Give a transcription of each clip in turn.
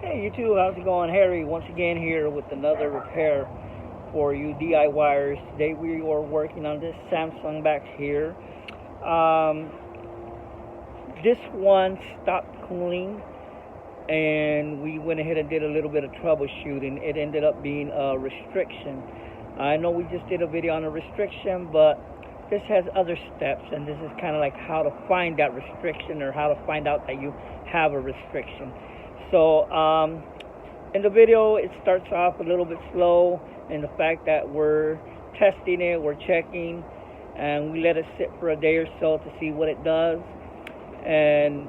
Hey YouTube, how's it going? Harry once again here with another repair for you DIYers. Today we are working on this Samsung back here. This one stopped cooling and we went ahead and did a little bit of troubleshooting. It ended up being a restriction. I know we just did a video on a restriction, but this has other steps, and this is kind of like how to find that restriction or how to find out that you have a restriction. So in the video it starts off a little bit slow in the fact that we're testing it, we're checking, and we let it sit for a day or so to see what it does, and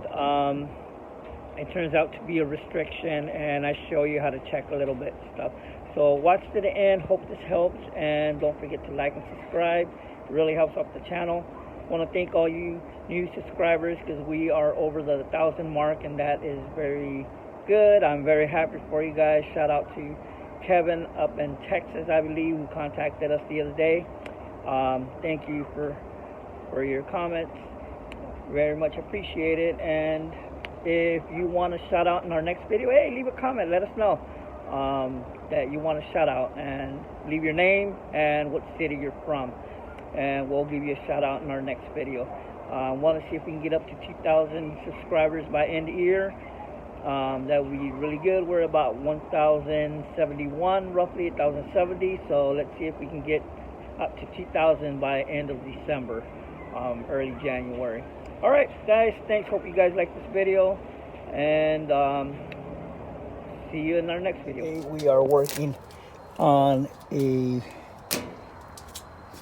it turns out to be a restriction, and I show you how to check a little bit stuff. So watch to the end, hope this helps, and don't forget to like and subscribe. It really helps out the channel. I want to thank all you new subscribers because we are over the 1,000 mark, and that is very good. I'm very happy for you guys. Shout out to Kevin up in Texas, I believe, who contacted us the other day. Thank you for your comments. Very much appreciated. And if you want a shout out in our next video, hey, leave a comment. Let us know that you want a shout out, and leave your name and what city you're from, and we'll give you a shout out in our next video. I want to see if we can get up to 2,000 subscribers by end of year. That would be really good. We're about 1,071, roughly 1,070. So let's see if we can get up to 2,000 by end of December, early January. All right, guys. Thanks. Hope you guys like this video, and see you in our next video. We are working on a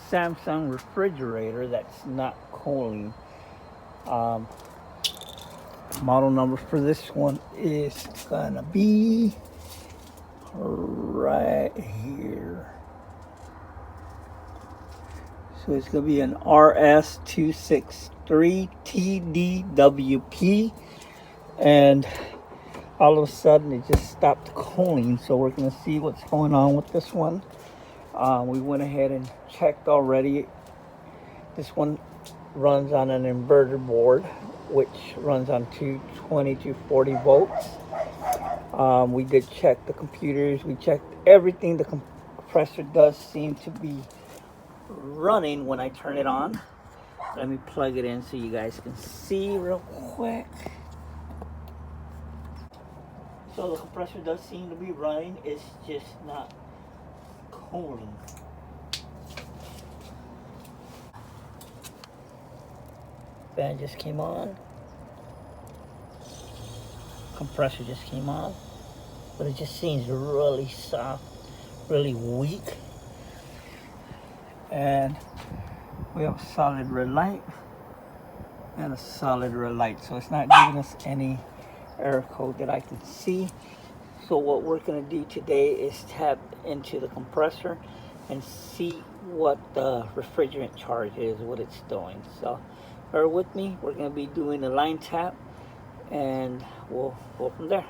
Samsung refrigerator that's not cooling. Model number for this one is gonna be right here. So it's gonna be an RS263TDWP, and all of a sudden it just stopped cooling. So we're gonna see what's going on with this one. We went ahead and checked already. This one runs on an inverter board, which runs on 220 to 40 volts. We did check the computers, we checked everything. The compressor does seem to be running when I turn it on. Let me plug it in so you guys can see real quick. So the compressor does seem to be running, it's just not cooling. Fan just came on. Compressor just came on. But it just seems really soft, really weak. And we have a solid red light and a solid red light. So it's not giving us any error code that I can see. So what we're going to do today is tap into the compressor and see what the refrigerant charge is, what it's doing. So bear with me. We're going to be doing a line tap, and we'll go from there.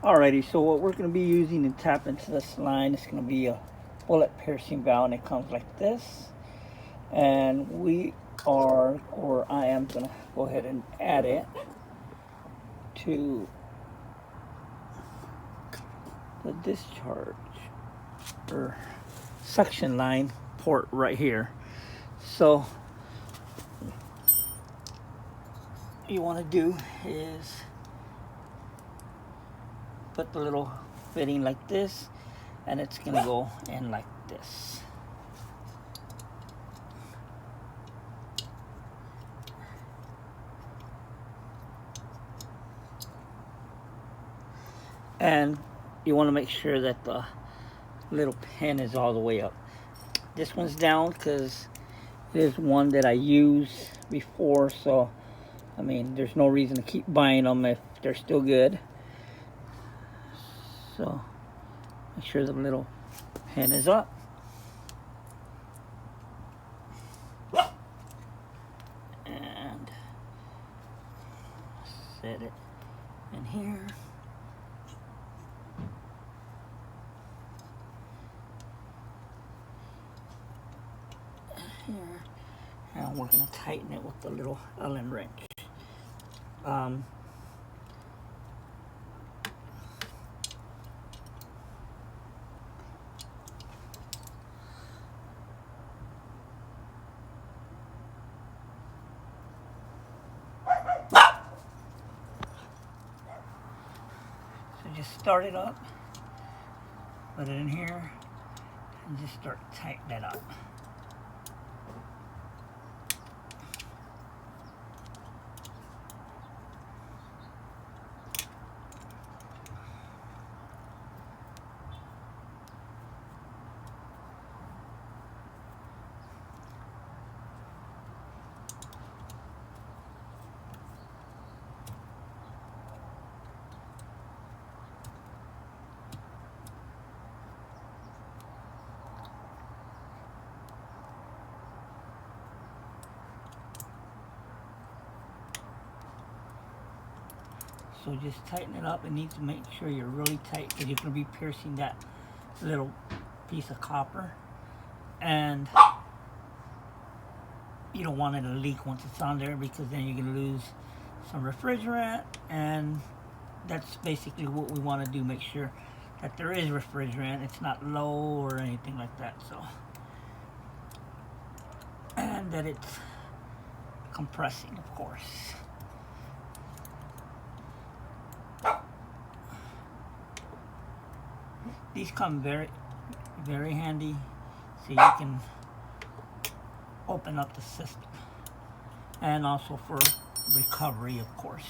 Alrighty, so what we're going to be using to tap into this line is going to be a bullet piercing valve, and it comes like this. And we are, or I am going to go ahead and add it to the discharge or suction line port right here. So what you want to do is put the little fitting like this, and it's going to go in like this. And you want to make sure that the little pin is all the way up. This one's down because it is one that I used before, so I mean there's no reason to keep buying them if they're still good. So make sure the little pin is up. And set it in here. And we're going to tighten it with the little Allen wrench. just start it up, put it in here, and just start tightening that up. So just tighten it up. It needs to make sure you're really tight because you're going to be piercing that little piece of copper. And you don't want it to leak once it's on there because then you're going to lose some refrigerant. And that's basically what we want to do. Make sure that there is refrigerant. It's not low or anything like that. So, and that it's compressing, of course. These come very, very handy, so you can open up the system, and also for recovery, of course.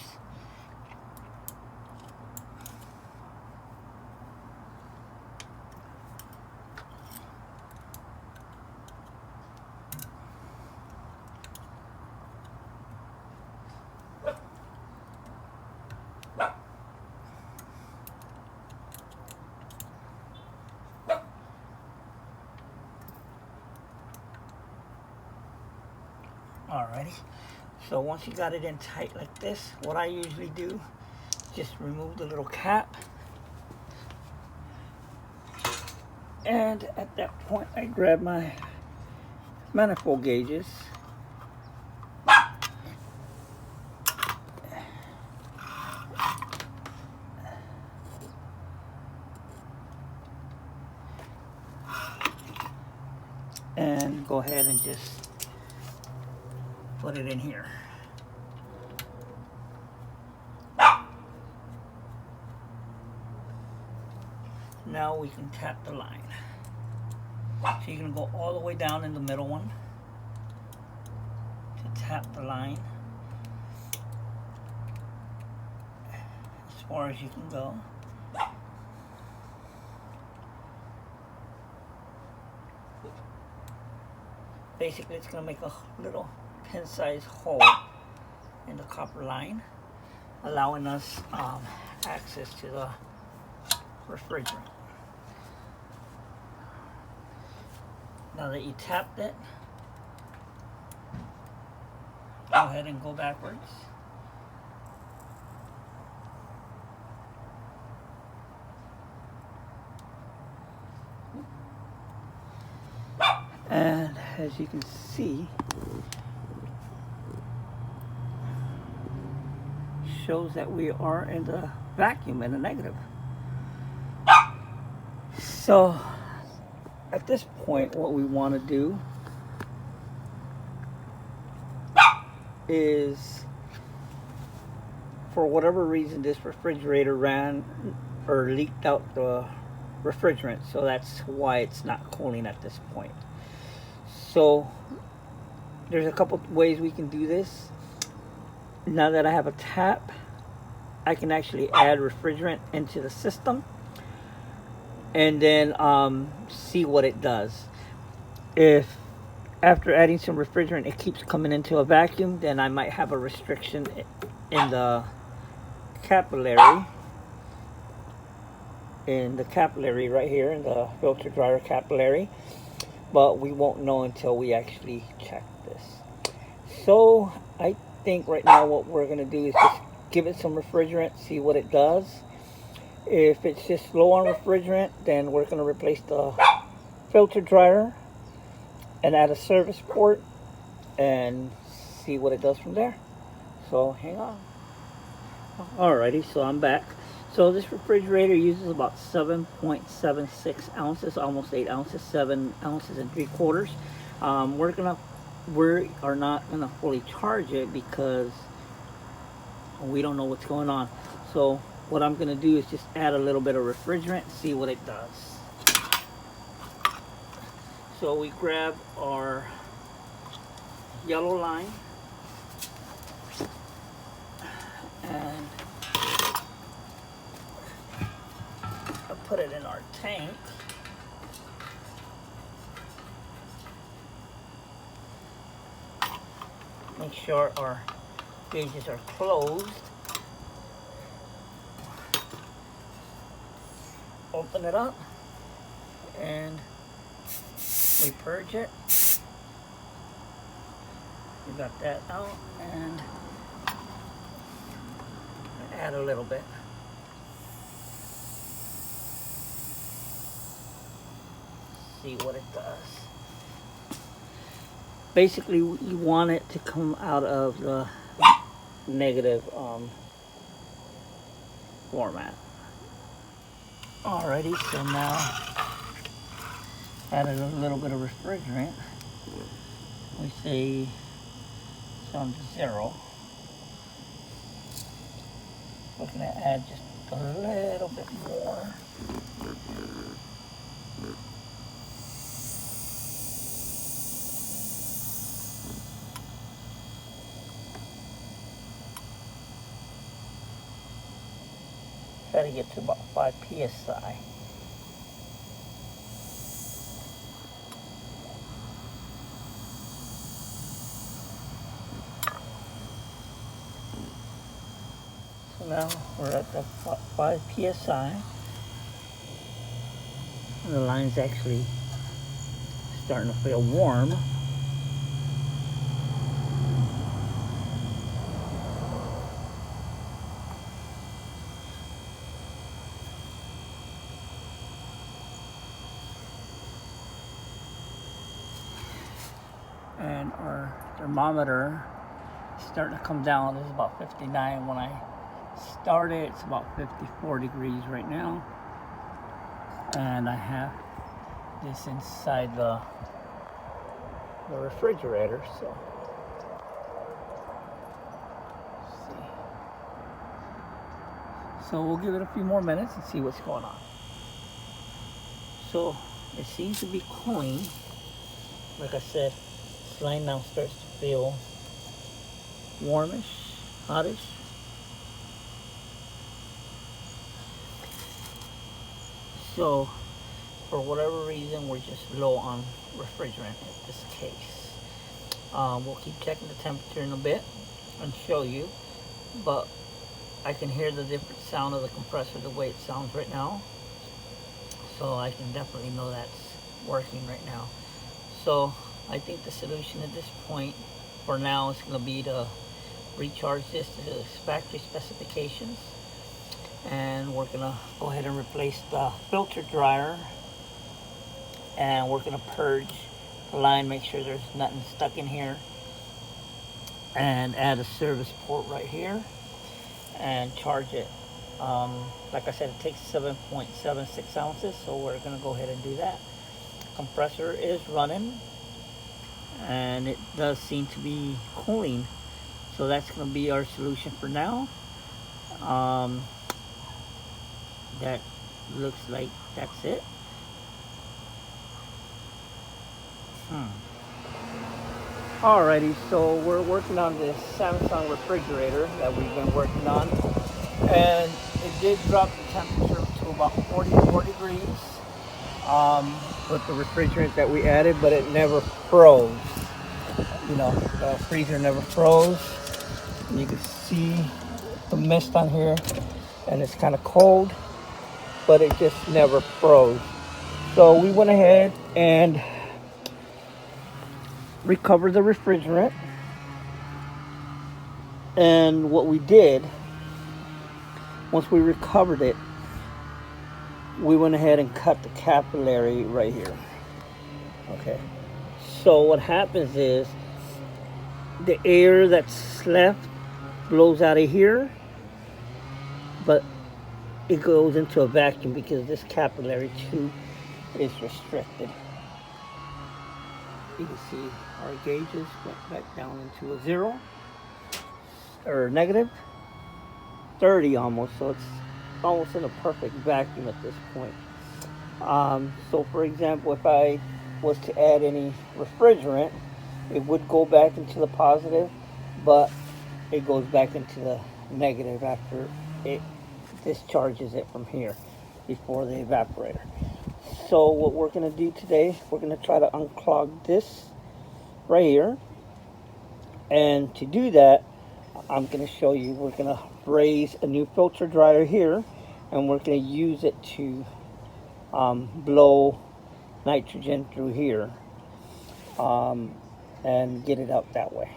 Alrighty, so once you got it in tight like this, what I usually do, just remove the little cap, and at that point I grab my manifold gauges, and go ahead and just put it in here. Now we can tap the line. So you're going to go all the way down in the middle one to tap the line as far as you can go. Basically, it's going to make a little pin-sized hole in the copper line, allowing us access to the refrigerant. Now that you tapped it, go ahead and go backwards. And as you can see, shows that we are in the vacuum in the negative. So at this point, what we want to do is, for whatever reason, this refrigerator ran or leaked out the refrigerant, so that's why it's not cooling at this point. So there's a couple ways we can do this. Now that I have a tap, I can actually add refrigerant into the system and then see what it does. If after adding some refrigerant it keeps coming into a vacuum, then I might have a restriction in the capillary. In the capillary right here, in the filter dryer capillary. But we won't know until we actually check this. So I think right now what we're going to do is just give it some refrigerant, see what it does. If it's just low on refrigerant, then we're going to replace the filter dryer and add a service port and see what it does from there. So hang on. Alrighty, so I'm back. So this refrigerator uses about 7.76 ounces, almost 8 ounces, 7 ounces and 3/4. We are not gonna fully charge it because we don't know what's going on. So what I'm gonna do is just add a little bit of refrigerant and see what it does. So we grab our yellow line and I'll put it in our tank. Make sure our gauges are closed. Open it up and we purge it. We got that out and add a little bit. See what it does. Basically, you want it to come out of the negative format. Alrighty, so now added a little bit of refrigerant. We say it's on to 0. We're going to add just a little bit more. Try to get to about 5 psi. So now we're at the 5 psi. And the line's actually starting to feel warm. And our thermometer is starting to come down. This is about 59 when I started. It's about 54 degrees right now. And I have this inside the refrigerator, so let's see. So we'll give it a few more minutes and see what's going on. So it seems to be cooling. Like I said, this line now starts to feel warmish, hottish. So for whatever reason, we're just low on refrigerant in this case. We'll keep checking the temperature in a bit and show you, but I can hear the different sound of the compressor the way it sounds right now. So I can definitely know that's working right now. So I think the solution at this point for now is going to be to recharge this to the factory specifications. And we're going to go ahead and replace the filter dryer. And we're going to purge the line, make sure there's nothing stuck in here. And add a service port right here. And charge it. Like I said, it takes 7.76 ounces, so we're going to go ahead and do that. Compressor is running. And it does seem to be cooling. So that's going to be our solution for now. That looks like that's it. Alrighty, so we're working on this Samsung refrigerator that we've been working on, and it did drop the temperature to about 44 degrees with the refrigerant that we added, but it never froze. You know, the freezer never froze. You can see the mist on here, and it's kind of cold, but it just never froze. So we went ahead and recovered the refrigerant, and what we did, once we recovered it, we went ahead and cut the capillary right here. Okay, so what happens is the air that's left blows out of here, but it goes into a vacuum because this capillary tube is restricted. You can see our gauges went back down into a 0 or negative 30 almost, so it's almost in a perfect vacuum at this point. So for example, if I was to add any refrigerant, it would go back into the positive, but it goes back into the negative after it discharges it from here before the evaporator. So what we're going to do today, we're going to try to unclog this right here. And to do that, I'm going to show you, we're going to braze a new filter dryer here, and we're going to use it to blow nitrogen through here and get it out that way.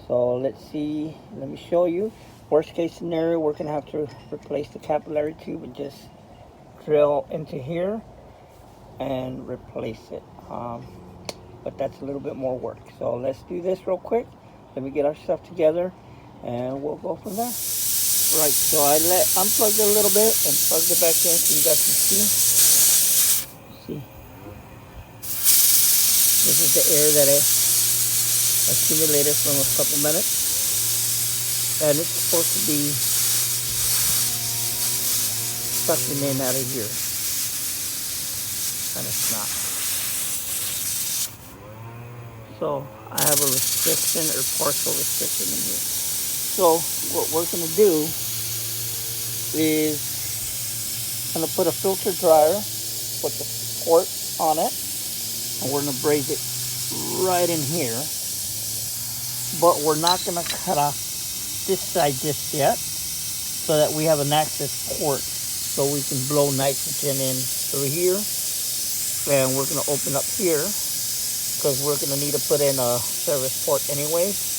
So let's see, let me show you. Worst case scenario, we're going to have to replace the capillary tube and just drill into here and replace it. But that's a little bit more work. So let's do this real quick. Let me get our stuff together and we'll go from there. Right, so I unplugged it a little bit and plugged it back in so you guys can see. See, this is the air that I accumulated from a couple minutes. And it's supposed to be sucking in out of here. And it's not. So I have a restriction or partial restriction in here. So what we're going to do is I'm going to put a filter dryer with the port on it, and we're going to braze it right in here. But we're not going to cut off this side just yet, so that we have an access port so we can blow nitrogen in through here. And we're going to open up here because we're going to need to put in a service port anyways.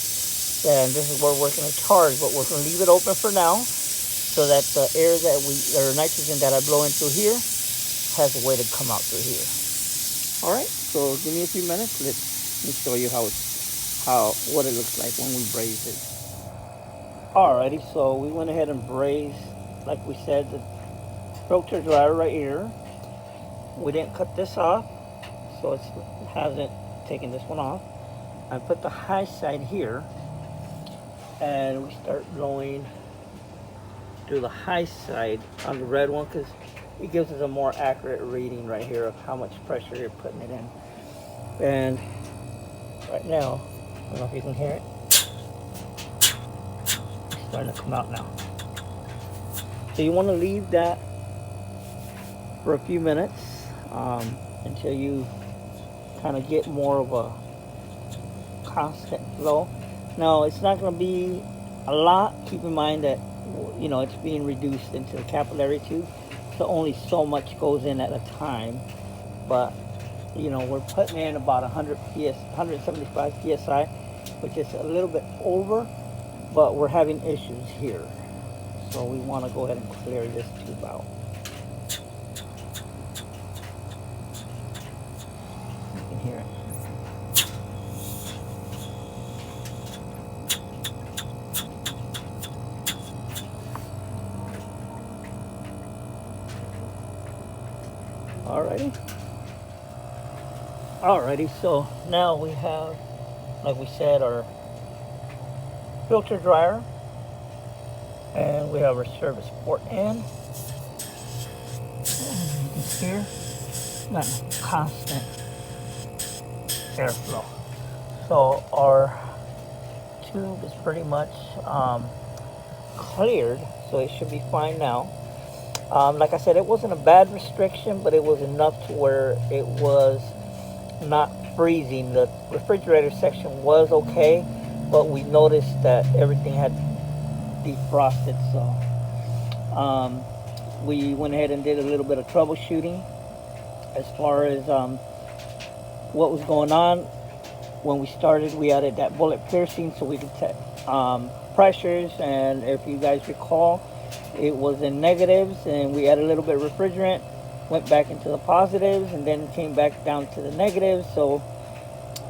And this is where we're going to charge, but we're going to leave it open for now so that the air that or nitrogen that I blow in through here has a way to come out through here. All right, so give me a few minutes. Let me show you what it looks like when we braze it. Alrighty, so we went ahead and brazed, like we said, the filter dryer right here. We didn't cut this off, so it hasn't taken this one off. I put the high side here, and we start blowing through the high side on the red one because it gives us a more accurate reading right here of how much pressure you're putting it in. And right now, I don't know if you can hear it. Starting to come out now. So you want to leave that for a few minutes until you kind of get more of a constant flow. Now it's not going to be a lot. Keep in mind that it's being reduced into the capillary tube, so only so much goes in at a time. But we're putting in about 175 psi, which is a little bit over. But we're having issues here, so we want to go ahead and clear this tube out. You can hear it. Alrighty, so now we have, like we said, our filter dryer, and we have our service port in. And you can hear that constant airflow. So our tube is pretty much cleared, so it should be fine now. Like I said, it wasn't a bad restriction, but it was enough to where it was not freezing. The refrigerator section was okay, but we noticed that everything had defrosted, so we went ahead and did a little bit of troubleshooting as far as what was going on. When we started, we added that bullet piercing so we could check pressures, and if you guys recall, it was in negatives, and we added a little bit of refrigerant, went back into the positives, and then came back down to the negatives. So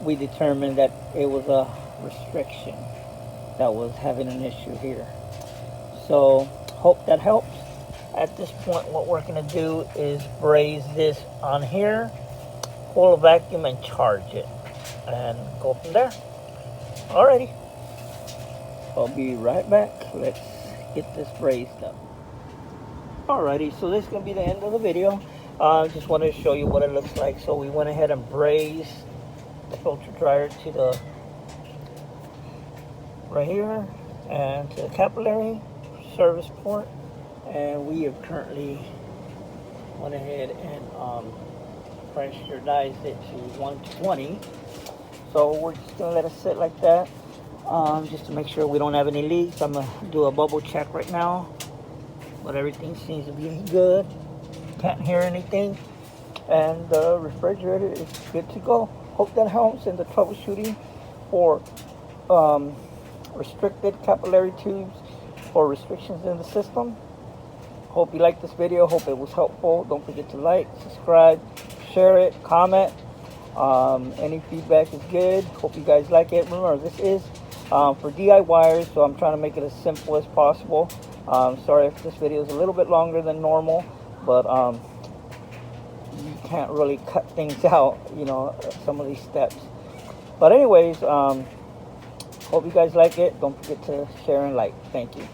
we determined that it was a restriction that was having an issue here. So hope that helps. At this point, what we're going to do is braze this on here, pull a vacuum and charge it, and go from there. Alrighty, I'll be right back. Let's get this brazed up. Alrighty, so this is going to be the end of the video. Just wanted to show you what it looks like. So we went ahead and brazed the filter dryer to the right here and to the capillary service port, and we have currently went ahead and pressurized it to 120. So we're just going to let it sit like that, just to make sure we don't have any leaks. I'm going to do a bubble check right now, but everything seems to be good. Can't hear anything, and the refrigerator is good to go. Hope that helps in the troubleshooting for restricted capillary tubes or restrictions in the system. Hope you liked this video. Hope it was helpful. Don't forget to like, subscribe, share it, comment. Any feedback is good. Hope you guys like it. Remember, this is for DIYers, so I'm trying to make it as simple as possible. Sorry if this video is a little bit longer than normal, but you can't really cut things out, you know, some of these steps. But anyways, hope you guys like it. Don't forget to share and like. Thank you.